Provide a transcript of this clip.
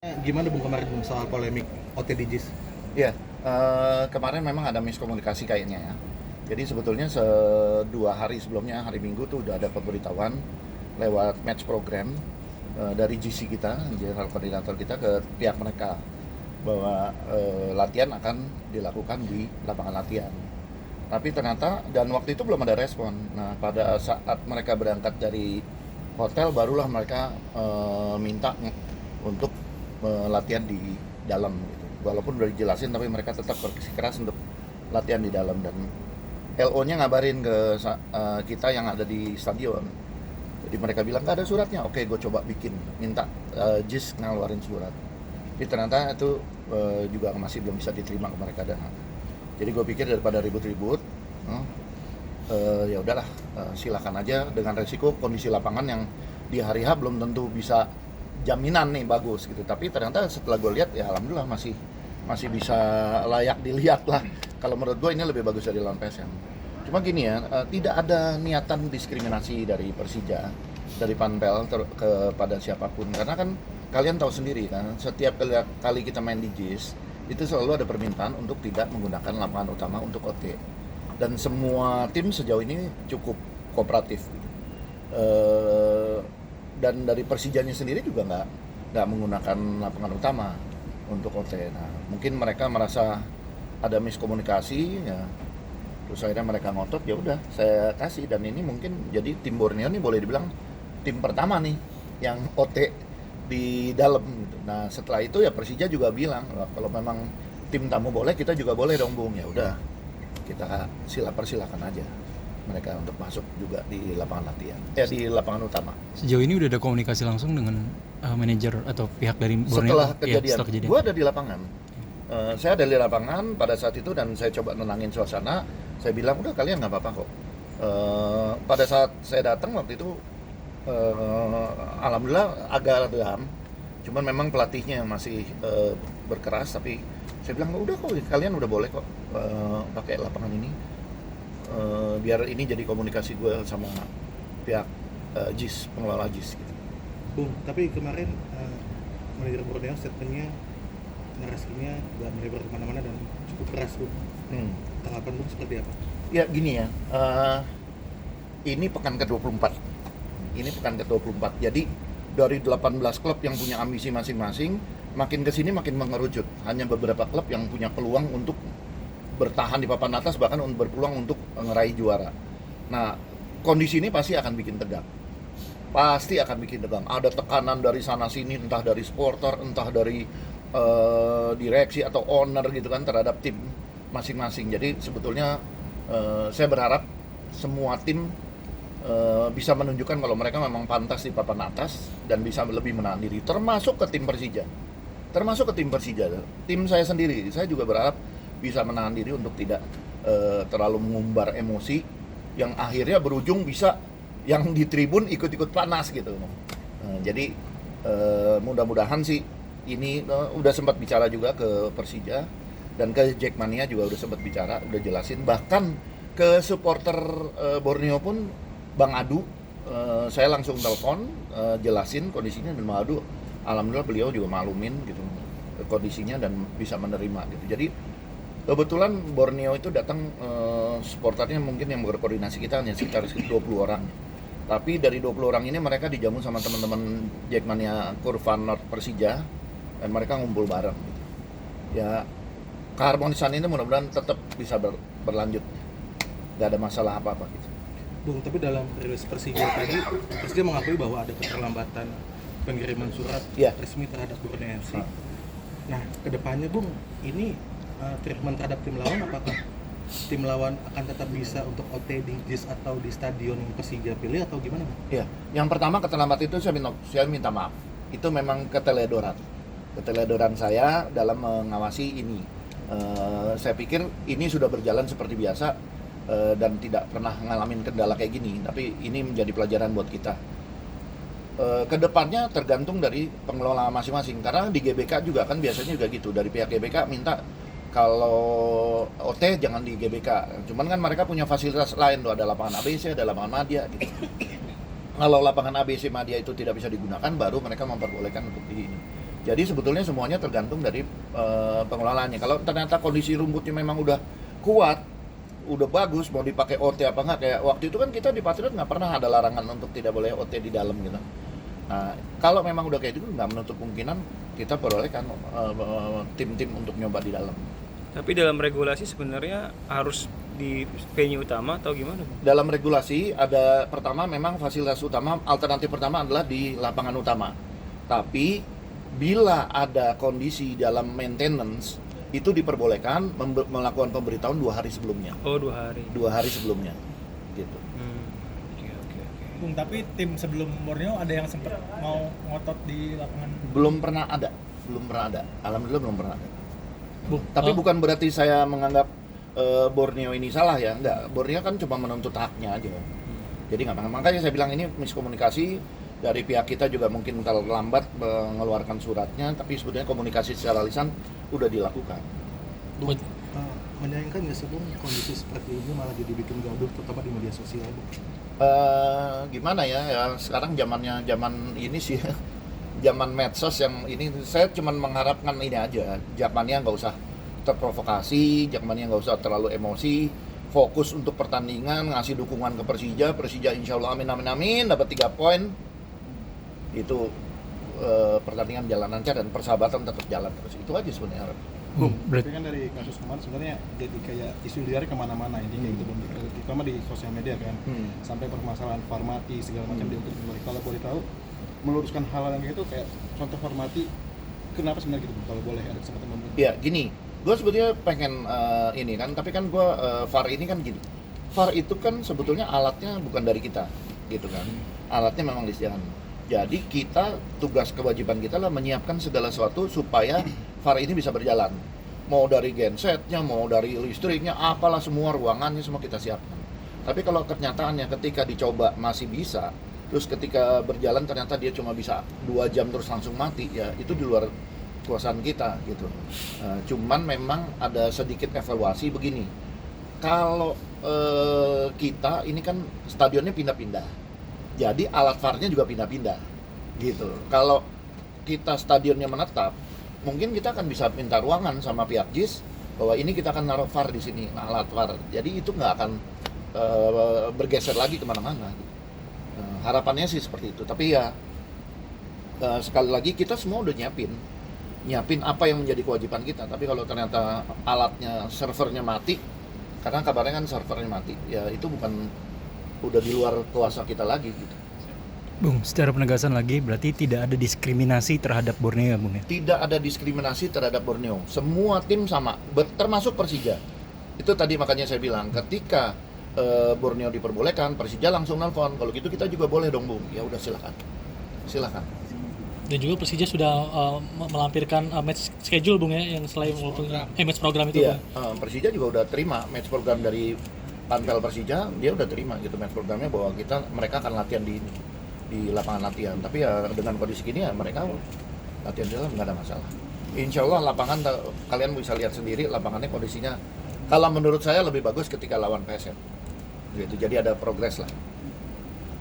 Gimana Bung kemarin Bung soal polemik OTDJs? Iya, kemarin memang ada miskomunikasi kayaknya ya. Jadi sebetulnya 2 hari sebelumnya, hari Minggu tuh udah ada pemberitahuan lewat match program dari GC kita, General Koordinator kita ke pihak mereka bahwa latihan akan dilakukan di lapangan latihan. Tapi ternyata, dan waktu itu belum ada respon. Nah, pada saat mereka berangkat dari hotel, barulah mereka minta untuk latihan di dalam gitu. Walaupun udah dijelasin tapi mereka tetap bersikeras untuk latihan di dalam, dan LO-nya ngabarin ke kita yang ada di stadion. Jadi mereka bilang nggak ada suratnya. Oke, gue coba bikin, minta JIS ngeluarin surat. Jadi ternyata itu juga masih belum bisa diterima ke mereka. Dan jadi gue pikir daripada ribut-ribut, ya udahlah, silakan aja dengan resiko kondisi lapangan yang di hari H belum tentu bisa jaminan nih bagus gitu. Tapi ternyata setelah gue lihat ya alhamdulillah masih bisa layak dilihat lah. Kalau menurut gue ini lebih bagus dari lawan PSM. Cuma gini ya, tidak ada niatan diskriminasi dari Persija, dari Panpel kepada siapapun. Karena kan kalian tahu sendiri kan, setiap kali kita main di JIS itu selalu ada permintaan untuk tidak menggunakan lapangan utama untuk OT. Dan semua tim sejauh ini cukup kooperatif. Dan dari Persijanya sendiri juga nggak menggunakan lapangan utama untuk OT. Nah, mungkin mereka merasa ada miskomunikasi ya, terus akhirnya mereka ngotot, ya udah saya kasih. Dan ini mungkin jadi tim Borneo nih boleh dibilang tim pertama nih yang OT di dalam gitu. Nah, setelah itu ya Persija juga bilang kalau memang tim tamu boleh, kita juga boleh dong Bung. Ya udah, kita persilakan aja mereka untuk masuk juga di lapangan latihan, di lapangan utama. Sejauh ini udah ada komunikasi langsung dengan manajer atau pihak dari Borneo? Setelah kejadian, gue ada di lapangan. Saya ada di lapangan pada saat itu dan saya coba nenangin suasana. Saya bilang udah, kalian nggak apa-apa kok. Pada saat saya datang waktu itu, alhamdulillah agak redam. Cuman memang pelatihnya yang masih berkeras. Tapi saya bilang udah kok, kalian udah boleh kok pakai lapangan ini. Biar ini jadi komunikasi gue sama pihak JIS, pengelola JIS gitu. Bung, tapi kemarin manajer Borneo statementnya, narasinya udah melebar kemana-mana dan cukup keras Bung. Tanggapan Bung seperti apa? Ya gini ya, ini pekan ke-24. Ini pekan ke-24. Jadi dari 18 klub yang punya ambisi masing-masing, makin kesini makin mengerucut. Hanya beberapa klub yang punya peluang untuk bertahan di papan atas, bahkan berpeluang untuk ngeraih juara. Nah, kondisi ini pasti akan bikin tegang. Pasti akan bikin tegang. Ada tekanan dari sana sini, entah dari supporter, entah dari direksi atau owner gitu kan, terhadap tim masing-masing. Jadi sebetulnya saya berharap semua tim bisa menunjukkan kalau mereka memang pantas di papan atas dan bisa lebih menahan diri, termasuk ke tim Persija. Tim saya sendiri, saya juga berharap bisa menahan diri untuk tidak terlalu mengumbar emosi yang akhirnya berujung bisa yang di tribun ikut-ikut panas gitu. Jadi mudah-mudahan sih ini udah sempat bicara juga ke Persija dan ke Jackmania juga udah sempat bicara, udah jelasin, bahkan ke supporter Borneo pun Bang Adu, saya langsung telepon jelasin kondisinya, dan Bang Adu alhamdulillah beliau juga maklumin gitu kondisinya dan bisa menerima gitu. Jadi kebetulan Borneo itu datang supporternya mungkin yang berkoordinasi kita hanya sekitar 20 orang. Tapi dari 20 orang ini mereka dijamu sama teman-teman Jackmania Kurva North Persija dan mereka ngumpul bareng. Ya, keharmonisan ini mudah-mudahan tetap bisa berlanjut. Gak ada masalah apa-apa gitu. Bung, tapi dalam rilis Persija tadi, Persija mengakui bahwa ada keterlambatan pengiriman surat resmi terhadap Borneo FC. Nah, kedepannya Bung, ini treatment terhadap tim lawan, apakah tim lawan akan tetap bisa untuk OT di JIS atau di stadion yang Persija pilih atau gimana? Ya, yang pertama keterlambatan itu saya minta maaf. Itu memang keteledoran saya dalam mengawasi ini. Saya pikir ini sudah berjalan seperti biasa dan tidak pernah ngalamin kendala kayak gini. Tapi ini menjadi pelajaran buat kita. Kedepannya tergantung dari pengelola masing-masing. Karena di GBK juga kan biasanya juga gitu. Dari pihak GBK minta kalau OT jangan di GBK. Cuman kan mereka punya fasilitas lain tuh, ada lapangan ABC, ada lapangan Madya gitu. Kalau lapangan ABC Madya itu tidak bisa digunakan, baru mereka memperbolehkan untuk di ini. Jadi sebetulnya semuanya tergantung dari pengelolaannya. Kalau ternyata kondisi rumputnya memang udah kuat, udah bagus, mau dipakai OT apa enggak, kayak waktu itu kan kita di Patriot nggak pernah ada larangan untuk tidak boleh OT di dalam gitu. Nah, kalau memang udah kayak gitu nggak menutup kemungkinan kita perolehkan tim-tim untuk nyoba di dalam. Tapi dalam regulasi sebenarnya harus di venue utama atau gimana, Bang? Dalam regulasi ada pertama memang fasilitas utama, alternatif pertama adalah di lapangan utama. Tapi bila ada kondisi dalam maintenance itu diperbolehkan melakukan pemberitahuan 2 hari sebelumnya. Oh, 2 hari. 2 hari sebelumnya, gitu. Oke. Bung, tapi tim sebelum Borneo ada yang sempat mau ngotot di lapangan? Belum pernah ada. Alhamdulillah belum pernah ada. Bung, Tapi bukan berarti saya menganggap Borneo ini salah ya, enggak. Borneo kan cuma menuntut haknya aja. Jadi nggak apa-apa. Makanya saya bilang ini miskomunikasi dari pihak kita juga mungkin kalau lambat mengeluarkan suratnya, tapi sebetulnya komunikasi secara lisan udah dilakukan. Menyayangkan nggak sih Bung kondisi seperti ini malah jadi bikin gaduh terutama di media sosial Bung? Gimana ya sekarang zaman ini sih zaman medsos yang ini, saya cuma mengharapkan ini aja, zamannya nggak usah terprovokasi, zamannya nggak usah terlalu emosi, fokus untuk pertandingan, ngasih dukungan ke Persija insya Allah amin dapat 3 poin, itu pertandingan jalan lancar dan persahabatan tetap jalan terus, itu aja sebenarnya. Bung, berarti tapi kan dari kasus kemarin sebenarnya jadi kayak isu liar kemana-mana ini kayak gitu Bung, terutama di sosial media kan, sampai permasalahan Farmati segala macam diungkit kembali. Kalau boleh tahu meluruskan hal yang kayak itu, kayak contoh Farmati, kenapa sebenarnya gitu Bung, kalau boleh ada kesempatan Bung? Ya gini, gue sebetulnya pengen ini kan, tapi kan gue VAR ini kan gini, VAR itu kan sebetulnya alatnya bukan dari kita, gitu kan, alatnya memang disediakan. Jadi kita, tugas kewajiban kita lah menyiapkan segala sesuatu supaya VAR ini bisa berjalan. Mau dari gensetnya, mau dari listriknya, apalah semua ruangannya semua kita siapkan. Tapi kalau kenyataannya ketika dicoba masih bisa, terus ketika berjalan ternyata dia cuma bisa 2 jam terus langsung mati, ya itu di luar kekuasaan kita gitu. Cuman memang ada sedikit evaluasi begini. Kalau kita ini kan stadionnya pindah-pindah. Jadi alat VAR-nya juga pindah-pindah gitu. Kalau kita stadionnya menetap, mungkin kita akan bisa minta ruangan sama pihak JIS bahwa ini kita akan naruh VAR di sini, alat VAR. Jadi itu nggak akan bergeser lagi kemana-mana. Harapannya sih seperti itu. Tapi ya sekali lagi kita semua udah nyiapin apa yang menjadi kewajiban kita. Tapi kalau ternyata alatnya, servernya mati, karena kabarnya kan servernya mati, ya itu udah di luar kuasa kita lagi gitu. Bung, secara penegasan lagi berarti tidak ada diskriminasi terhadap Borneo ya Bung ya? Tidak ada diskriminasi terhadap Borneo. Semua tim sama, termasuk Persija. Itu tadi makanya saya bilang, ketika Borneo diperbolehkan, Persija langsung nelpon. Kalau gitu kita juga boleh dong Bung. Ya udah silakan. Dan juga Persija sudah melampirkan match schedule Bung ya, yang selain match program itu. Iya, Persija juga udah terima match program dari Panpel Persija, dia udah terima gitu match programnya bahwa mereka akan latihan di lapangan latihan. Tapi ya dengan kondisi gini ya mereka latihan di dalam nggak ada masalah. Insya Allah lapangan kalian bisa lihat sendiri lapangannya kondisinya. Kalau menurut saya lebih bagus ketika lawan PSM. Gitu, jadi ada progres lah.